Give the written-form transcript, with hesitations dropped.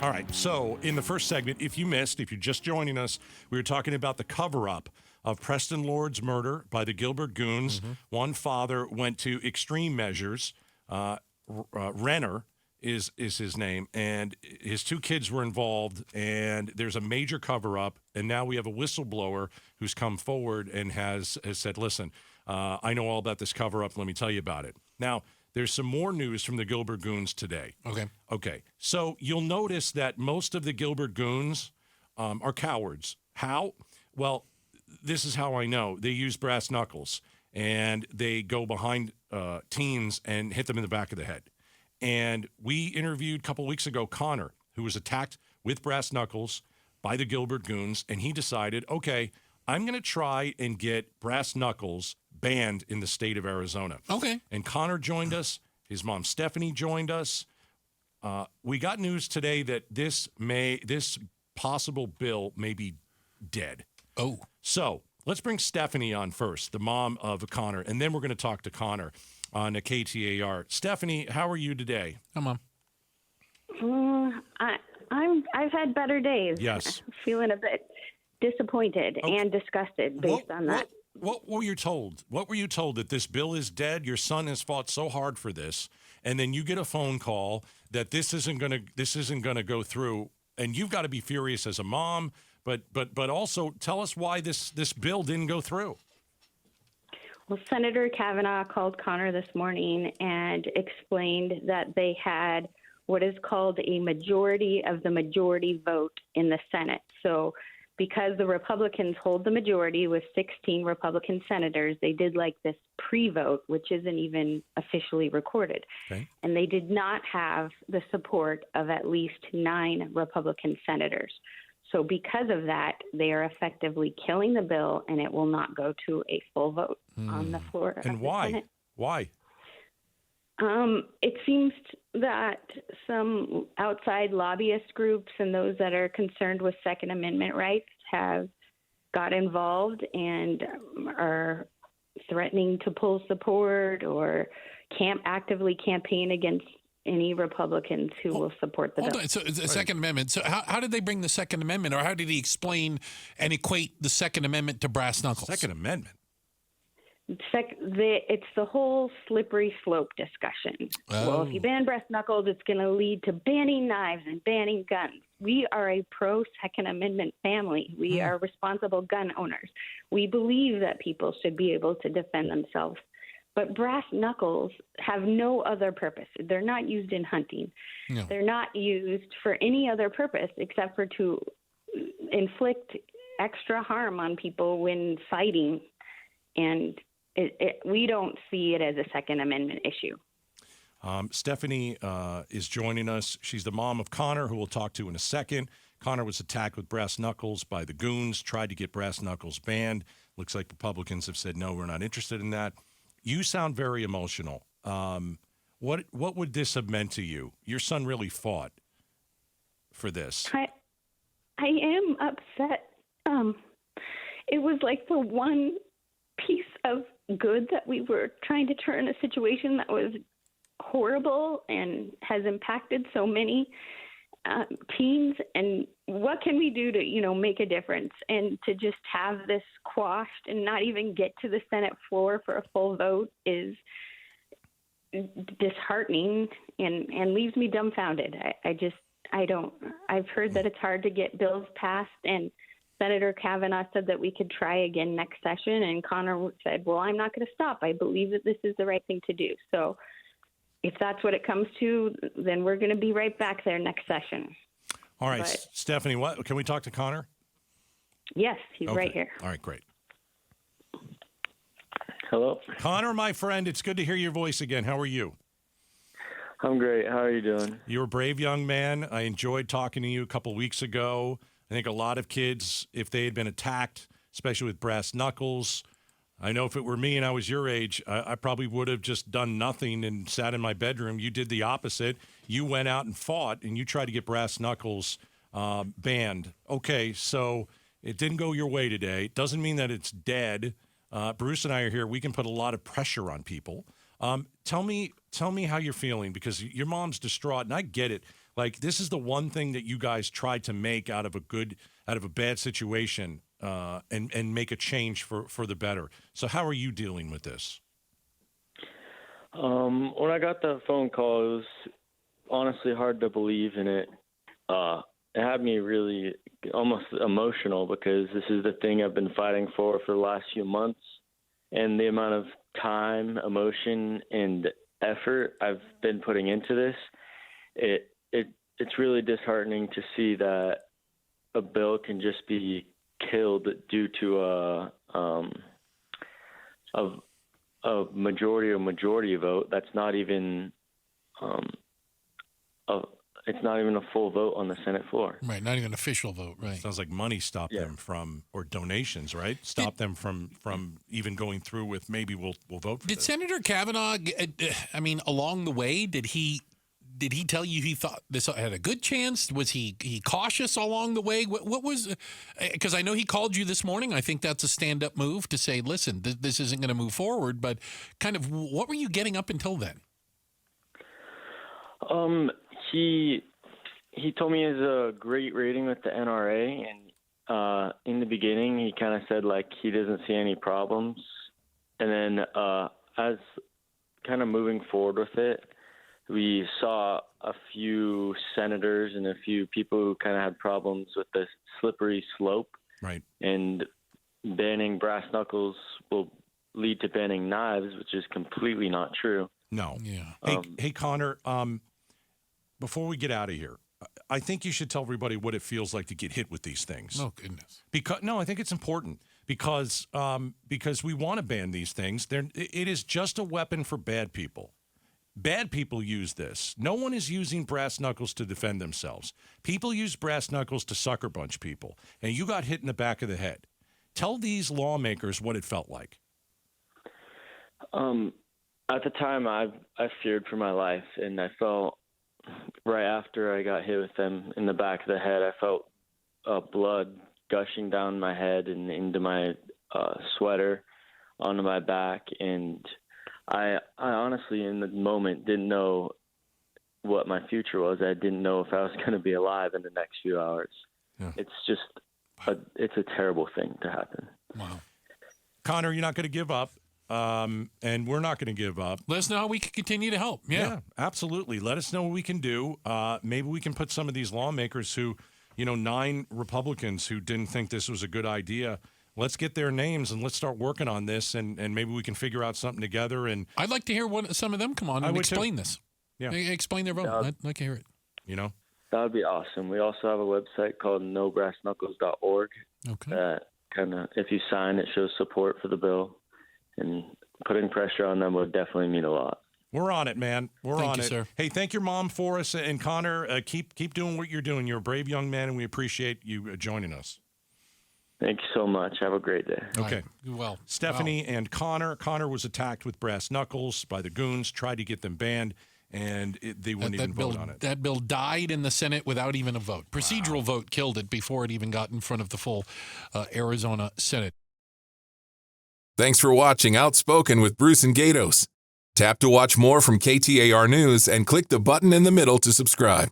All right, so in the first segment, if you're just joining us, we were talking about the cover-up of Preston Lord's murder by the Gilbert Goons. Mm-hmm. One father went to extreme measures. Renner is his name, and his two kids were involved, and there's a major cover-up, and now we have a whistleblower who's come forward and has said, listen, I know all about this cover-up. Let me tell you about it. Now, there's some more news from the Gilbert Goons today. Okay. So you'll notice that most of the Gilbert Goons are cowards. How? Well, this is how I know. They use brass knuckles, and they go behind teens and hit them in the back of the head. And we interviewed a couple weeks ago Connor, who was attacked with brass knuckles by the Gilbert Goons, and he decided, okay, I'm going to try and get brass knuckles banned in the state of Arizona. Okay. And Connor joined us. His mom, Stephanie, joined us. We got news today that this possible bill may be dead. Oh. So let's bring Stephanie on first, the mom of Connor, and then we're going to talk to Connor on the KTAR. Stephanie, how are you today? Hi, Mom. I've had better days. Yes. Feeling a bit disappointed and disgusted based on that. What were you told? What were you told, that this bill is dead? Your son has fought so hard for this, and then you get a phone call that this isn't gonna go through, and you've got to be furious as a mom. But also tell us why this bill didn't go through. Well, Senator Kavanaugh called Connor this morning and explained that they had what is called a majority of the majority vote in the Senate. So because the Republicans hold the majority with 16 Republican senators, they did like this pre-vote, which isn't even officially recorded. Okay. And they did not have the support of at least 9 Republican senators. So because of that, they are effectively killing the bill, and it will not go to a full vote on the floor of the Senate. Why? It seems that some outside lobbyist groups and those that are concerned with Second Amendment rights have got involved and are threatening to pull support or actively campaign against any Republicans who will support the bill. So the Second Amendment. So how did they bring the Second Amendment, or how did he explain and equate the Second Amendment to brass knuckles? Second Amendment. It's the whole slippery slope discussion. Oh. Well, if you ban brass knuckles, it's going to lead to banning knives and banning guns. We are a pro-Second Amendment family. We are responsible gun owners. We believe that people should be able to defend themselves. But brass knuckles have no other purpose. They're not used in hunting. No. They're not used for any other purpose except for to inflict extra harm on people when fighting. And we don't see it as a Second Amendment issue. Stephanie is joining us. She's the mom of Connor, who we'll talk to in a second. Connor was attacked with brass knuckles by the Goons, tried to get brass knuckles banned. Looks like Republicans have said, no, we're not interested in that. You sound very emotional. What would this have meant to you? Your son really fought for this. I am upset. It was like the one piece of good that we were trying to turn a situation that was horrible and has impacted so many teens. And what can we do to, make a difference? And to just have this quashed and not even get to the Senate floor for a full vote is disheartening and leaves me dumbfounded. I've heard that it's hard to get bills passed, and Senator Kavanaugh said that we could try again next session, and Connor said, well, I'm not going to stop. I believe that this is the right thing to do. So if that's what it comes to, then we're going to be right back there next session. All right, Stephanie, what can we talk to Connor? Yes, he's right here. All right, great. Hello. Connor, my friend, it's good to hear your voice again. How are you? I'm great. How are you doing? You're a brave young man. I enjoyed talking to you a couple weeks ago. I think a lot of kids, if they had been attacked, especially with brass knuckles, I know if it were me and I was your age, I probably would have just done nothing and sat in my bedroom. You did the opposite. You went out and fought, and you tried to get brass knuckles banned. Okay, so it didn't go your way today. It doesn't mean that it's dead. Bruce and I are here. We can put a lot of pressure on people. Tell me how you're feeling, because your mom's distraught, and I get it. Like, this is the one thing that you guys tried to make out of a bad situation, and make a change for the better. So how are you dealing with this? When I got that phone call, it was honestly hard to believe in it. It had me really almost emotional because this is the thing I've been fighting for the last few months, and the amount of time, emotion, and effort I've been putting into this. It's really disheartening to see that a bill can just be killed due to a majority vote. That's not even it's not even a full vote on the Senate floor. Right, not even an official vote, right. Sounds like money stopped them from, or donations, right? Stopped them from even going through with maybe we'll vote for Did this. Senator Kavanaugh, along the way, did he tell you he thought this had a good chance? Was he cautious along the way? What was, because I know he called you this morning. I think that's a stand-up move to say, listen, this isn't going to move forward, but kind of what were you getting up until then? He told me he has a great rating with the NRA, and in the beginning he kind of said like he doesn't see any problems, and then as kind of moving forward with it, we saw a few senators and a few people who kind of had problems with the slippery slope, Right. and banning brass knuckles will lead to banning knives, which is completely not true. No. Yeah. Hey, Connor, before we get out of here, I think you should tell everybody what it feels like to get hit with these things. Oh, goodness. I think it's important because we want to ban these things. It is just a weapon for bad people. Bad people use this. No one is using brass knuckles to defend themselves. People use brass knuckles to sucker punch people, and you got hit in the back of the head. Tell these lawmakers what it felt like. At the time, I feared for my life, and I felt right after I got hit with them in the back of the head, I felt blood gushing down my head and into my sweater onto my back, and I honestly, in the moment, didn't know what my future was. I didn't know if I was going to be alive in the next few hours. Yeah. It's just it's a terrible thing to happen. Wow. Connor, you're not going to give up, and we're not going to give up. Let us know how we can continue to help. Yeah. Absolutely. Let us know what we can do. Maybe we can put some of these lawmakers who, 9 Republicans who didn't think this was a good idea. Let's get their names and let's start working on this, and maybe we can figure out something together. And I'd like to hear some of them come on and explain this. Yeah. Explain their vote. I'd like to hear it. That would be awesome. We also have a website called nobrassknuckles.org. Okay. That kind of, if you sign, it shows support for the bill, and putting pressure on them would definitely mean a lot. We're on it, man. We're Thank on you, it. sir. Hey, thank your mom for us, and Connor, keep doing what you're doing. You're a brave young man, and we appreciate you joining us. Thank you so much. Have a great day. Okay. Well, Stephanie and Connor. Connor was attacked with brass knuckles by the goons, tried to get them banned, and they wouldn't even vote on it. That bill died in the Senate without even a vote. Procedural vote killed it before it even got in front of the full Arizona Senate. Thanks for watching Outspoken with Bruce and Gatos. Tap to watch more from KTAR News and click the button in the middle to subscribe.